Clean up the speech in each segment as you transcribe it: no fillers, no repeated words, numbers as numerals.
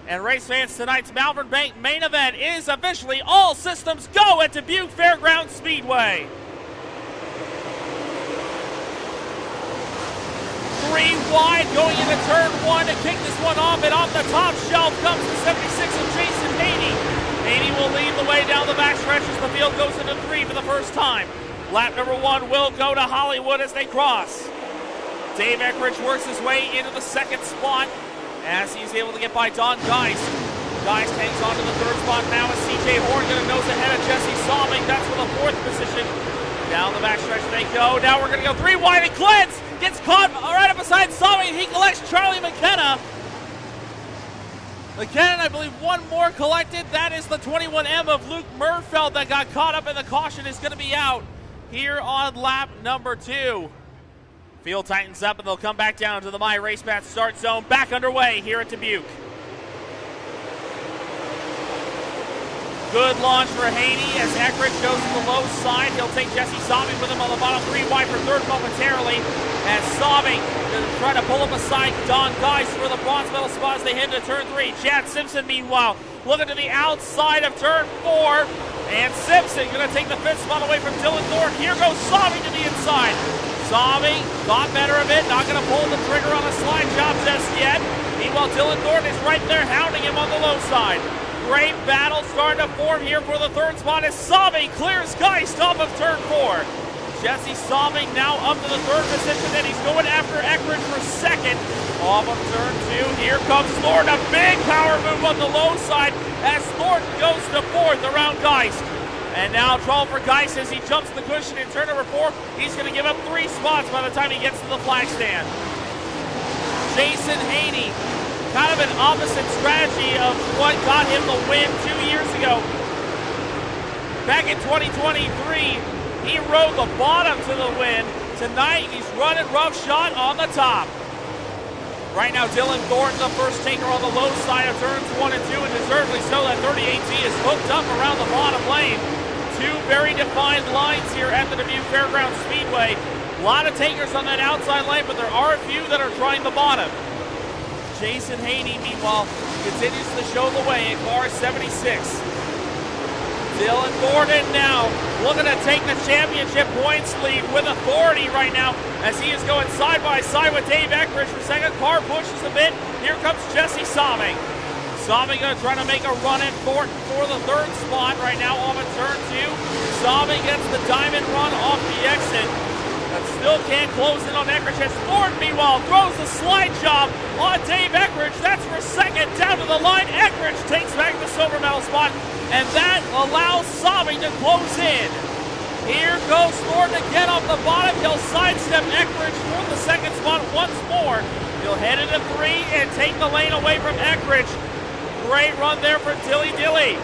And race fans, tonight's Malvern Bank main event is officially all systems go at Dubuque Fairgrounds Speedway. 3 wide going into turn 1 to kick this one off, and off the top shelf comes the 76 of Jason Haney. Haney will lead the way down the backstretch as the field goes into 3 for the first time. Lap number 1 will go to Hollywood as they cross. Dave Eckrich works his way into the second spot as he's able to get by Don Geist. Geist hangs on to the third spot now as CJ Horn going to nose ahead of Jesse Salming. That's for the 4th position. Down the backstretch they go. Now we're going to go 3 wide, and Glentz gets caught right up beside Salming. He collects Charlie McKenna. Again, I believe one more collected. That is the 21M of Luke Murfeld that got caught up in the caution, is going to be out here on lap number 2. Field tightens up and they'll come back down to the My Race Pass start zone. Back underway here at Dubuque. Good launch for Haney as Eckrich goes to the low side. He'll take Jesse Salming with him on the bottom. 3 wide for third momentarily as Salming is trying to pull up aside Don Geist for the bronze medal spot as they head into turn 3. Chad Simpson, meanwhile, looking to the outside of turn 4. And Simpson going to take the 5th spot away from Dylan Thornton. Here goes Salming to the inside. Salming thought better of it. Not going to pull the trigger on a slide job just yet. Meanwhile, Dylan Thornton is right there hounding him on the low side. Great battle starting to form here for the 3rd spot as Salming clears Geist off of turn 4. Jesse Salming now up to the 3rd position, and he's going after Eckrich for 2nd. Off of turn 2, here comes Thornton. A big power move on the low side as Thornton goes to 4th around Geist. And now trouble for Geist as he jumps the cushion in turn number 4. He's going to give up 3 spots by the time he gets to the flag stand. Jason Haney, kind of an opposite strategy of what got him the win 2 years ago. Back in 2023, he rode the bottom to the win. Tonight, he's running roughshod on the top. Right now, Dylan Thornton, the first taker on the low side of turns 1 and 2, and deservedly so. That 38T is hooked up around the bottom lane. 2 very defined lines here at the Dubuque Fairgrounds Speedway. A lot of takers on that outside lane, but there are a few that are trying the bottom. Jason Haney, meanwhile, continues to show the way in car 76. Dylan Thornton now looking to take the championship points lead with authority right now as he is going side by side with Dave Eckrich for 2nd. Car pushes a bit. Here comes Jesse Salming. Salming going to try to make a run at Thornton for the 3rd spot right now off of turn 2. Salming gets the diamond run off the exit, but still can't close in on Eckrich as Thornton, meanwhile, throws the slide job on Dave Eckrich. That's for 2nd. Down to the line, Eckrich takes back the silver medal spot, and that allows Salming to close in. Here goes Thornton again off the bottom. He'll sidestep Eckrich for the 2nd spot once more. He'll head into 3 and take the lane away from Eckrich. Great run there for Dilly Dilly.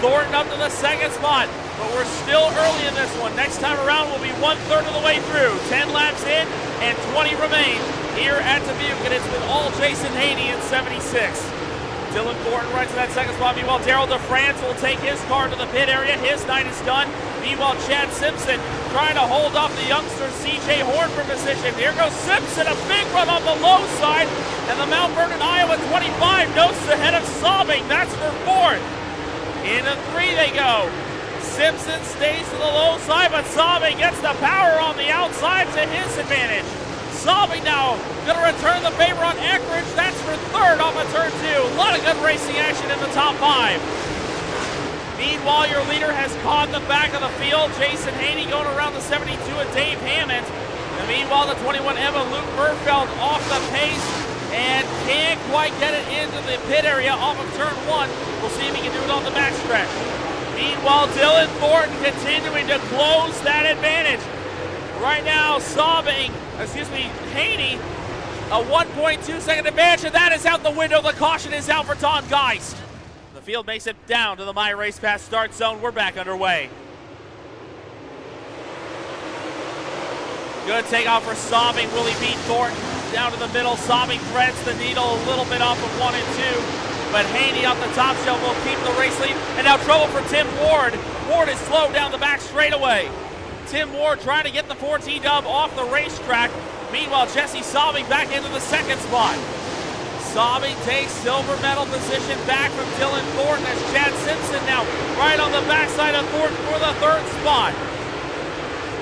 Thornton up to the 2nd spot, but we're still early in this one. Next time around, we'll be 1/3 of the way through. 10 laps in and 20 remain here at Dubuque, and it's been all Jason Haney in 76. Dylan Thornton runs to that 2nd spot. Meanwhile, Darrell DeFrance will take his car to the pit area. His night is done. Meanwhile, Chad Simpson trying to hold off the youngster CJ Horn for position. Here goes Simpson, a big run on the low side, and the Mount Vernon, Iowa 25 noses ahead of Salming. That's for 4th. Into 3 they go. Simpson stays to the low side, but Salming gets the power on the outside to his advantage. Salming now going to return the favor on Eckrich. That's for 3rd off of turn 2. A lot of good racing action in the top 5. Meanwhile, your leader has caught the back of the field. Jason Haney going around the 72 of Dave Hammond. And meanwhile, the 21M of Luke Murfeld off the pace and can't quite get it into the pit area off of turn 1. We'll see if he can do it on the backstretch. Meanwhile, Dylan Thornton continuing to close that advantage. Right now, Haney, a 1.2-second advantage, and that is out the window. The caution is out for Don Geist. The field makes it down to the My Race Pass start zone. We're back underway. Good takeoff for Salming. Will he beat Thornton? Down to the middle. Salming threads the needle a little bit off of 1 and 2. But Haney off the top shelf will keep the race lead. And now trouble for Tim Ward. Ward is slowed down the back straightaway. Tim Ward trying to get the 4T dub off the racetrack. Meanwhile, Jesse Salming back into the 2nd spot. Sabe takes silver medal position back from Dylan Thornton as Chad Simpson now right on the backside of Thornton for the third spot.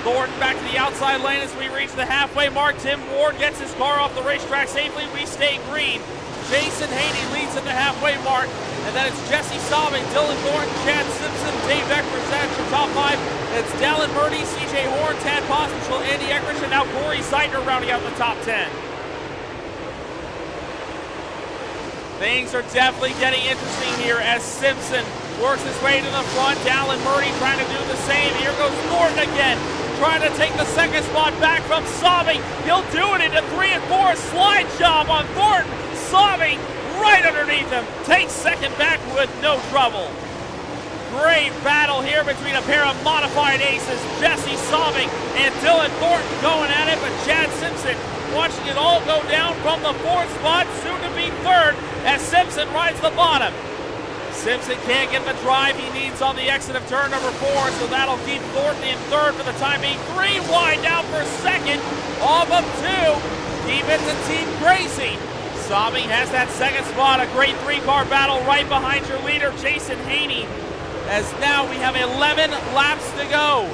Thornton back to the outside lane as we reach the halfway mark. Tim Ward gets his car off the racetrack safely. We stay green. Jason Haney leads at the halfway mark. And then it's Jesse Sabe, Dylan Thornton, Chad Simpson, Dave Eckridge. That's your top five. It's Dallin Murdy, CJ Horn, Tad Pospisil, Andy Eckridge, and now Corey Seidner rounding out the top 10. Things are definitely getting interesting here as Simpson works his way to the front. Dallin Murdy trying to do the same. Here goes Thornton again, trying to take the second spot back from Sabe. He'll do it into 3 and 4. Slide job on Thornton. Sabe right underneath him. Takes second back with no trouble. Great battle here between a pair of modified aces. Jesse Sabe and Dylan Thornton going at it, but Chad Simpson watching it all go down from the fourth spot, soon to be third, as Simpson rides the bottom. Simpson can't get the drive he needs on the exit of turn number 4, so that'll keep Thornton in third for the time being. 3 wide down for second, off of 2. Deep into Team Gracie. Sabe has that second spot, a great 3-car battle right behind your leader, Jason Haney, as now we have 11 laps to go.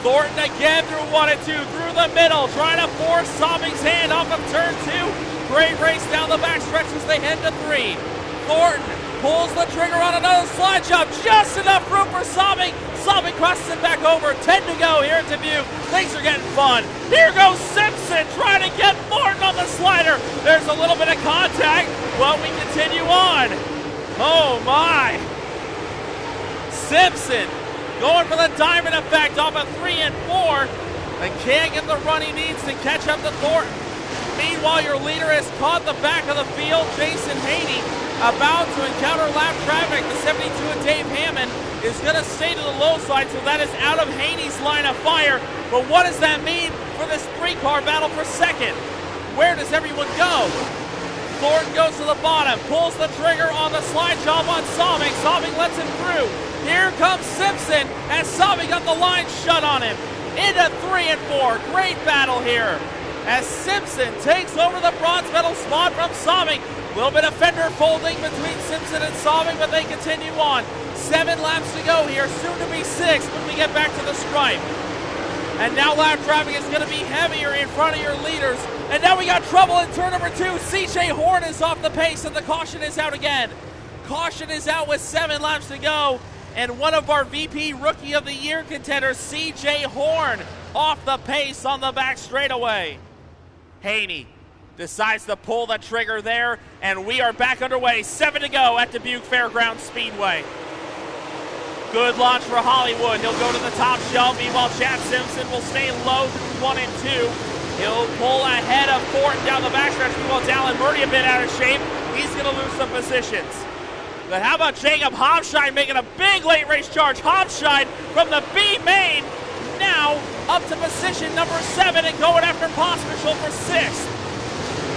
Thornton again through 1 and 2, through the middle, trying to force Sabe's hand off of turn 2. Great race down the backstretch as they head to 3. Thornton pulls the trigger on another slide job, just enough room for Sabe. Sabe crosses it back over, 10 to go here at Dubuque. Things are getting fun. Here goes Simpson trying to get Thornton on the slider. There's a little bit of contact, but we continue on. Oh my. Simpson going for the diamond effect off of 3 and 4 and can't get the run he needs to catch up to Thornton. Meanwhile, your leader has caught the back of the field, Jason Haney, about to encounter lap traffic. The 72 of Dave Hammond is going to stay to the low side, so that is out of Haney's line of fire. But what does that mean for this 3-car battle for second? Where does everyone go? Thornton goes to the bottom, pulls the trigger on the slide job on Sabe. Sabe lets him through. Here comes Simpson as Sabe got the line shut on him. Into 3 and 4. Great battle here as Simpson takes over the bronze medal spot from Sabe. A little bit of fender folding between Simpson and Sabe, but they continue on. 7 laps to go here, soon to be 6 when we get back to the stripe. And now lap traffic is going to be heavier in front of your leaders. And now we got trouble in turn number 2. CJ Horn is off the pace and the caution is out again. Caution is out with 7 laps to go. And one of our VP Rookie of the Year contenders, CJ Horn, off the pace on the back straightaway. Haney decides to pull the trigger there, and we are back underway. 7 to go at Dubuque Fairgrounds Speedway. Good launch for Hollywood. He'll go to the top shelf. Meanwhile, Chad Simpson will stay low through 1 and 2. He'll pull ahead of Thornton down the backstretch. Meanwhile, Dallin Murdy a bit out of shape. He's going to lose some positions. But how about Jacob Hofscheid making a big late race charge? Hofscheid from the B main, now up to position number 7 and going after Pospisil for 6th.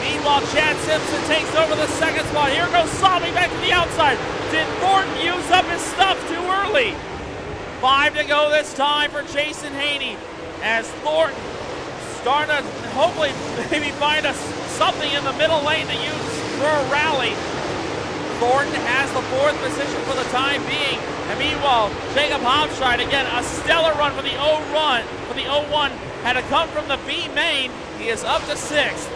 Meanwhile, Chad Simpson takes over the second spot. Here goes Sabe back to the outside. Did Thornton use up his stuff too early? 5 to go this time for Jason Haney as Thornton starting to hopefully maybe find something in the middle lane to use for a rally. Thornton has the 4th position for the time being. And meanwhile, Jacob Hofscheid, again, a stellar run for the 0-1. Had to come from the B main. He is up to 6th.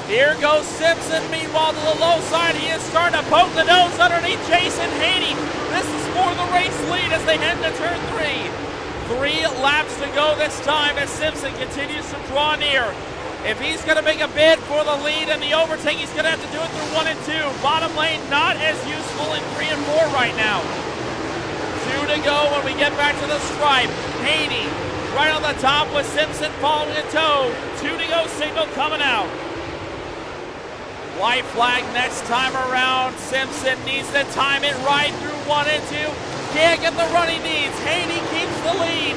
Here goes Simpson, meanwhile, to the low side. He is starting to poke the nose underneath Jason Haney. This is for the race lead as they head to turn 3. 3 laps to go this time as Simpson continues to draw near. If he's going to make a bid for the lead and the overtake, he's going to have to do it through 1 and 2. Bottom lane not as useful in 3 and 4 right now. 2 to go when we get back to the stripe. Haney right on the top with Simpson following in tow. 2 to go signal coming out. White flag next time around. Simpson needs to time it right through 1 and 2. Can't get the run he needs. Haney keeps the lead.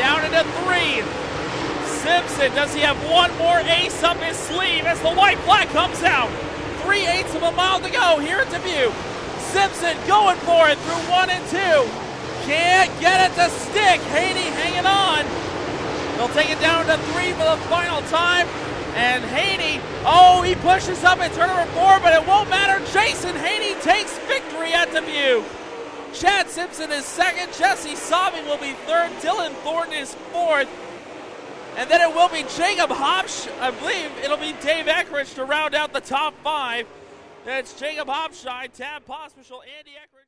Down into 3. Simpson, does he have one more ace up his sleeve as the white flag comes out? 3/8 of a mile to go here at Dubuque. Simpson going for it through 1 and 2. Can't get it to stick. Haney hanging on. They'll take it down to 3 for the final time. And Haney, oh, he pushes up in turn number 4, but it won't matter. Jason Haney takes victory at Dubuque. Chad Simpson is second. Jesse Sobbing will be third. Dylan Thornton is fourth. And then it will be Jacob Hopsh. I believe it'll be Dave Eckrich to round out the top 5. That's Jacob Hopshine, Tab Pospischel, Andy Eckrich.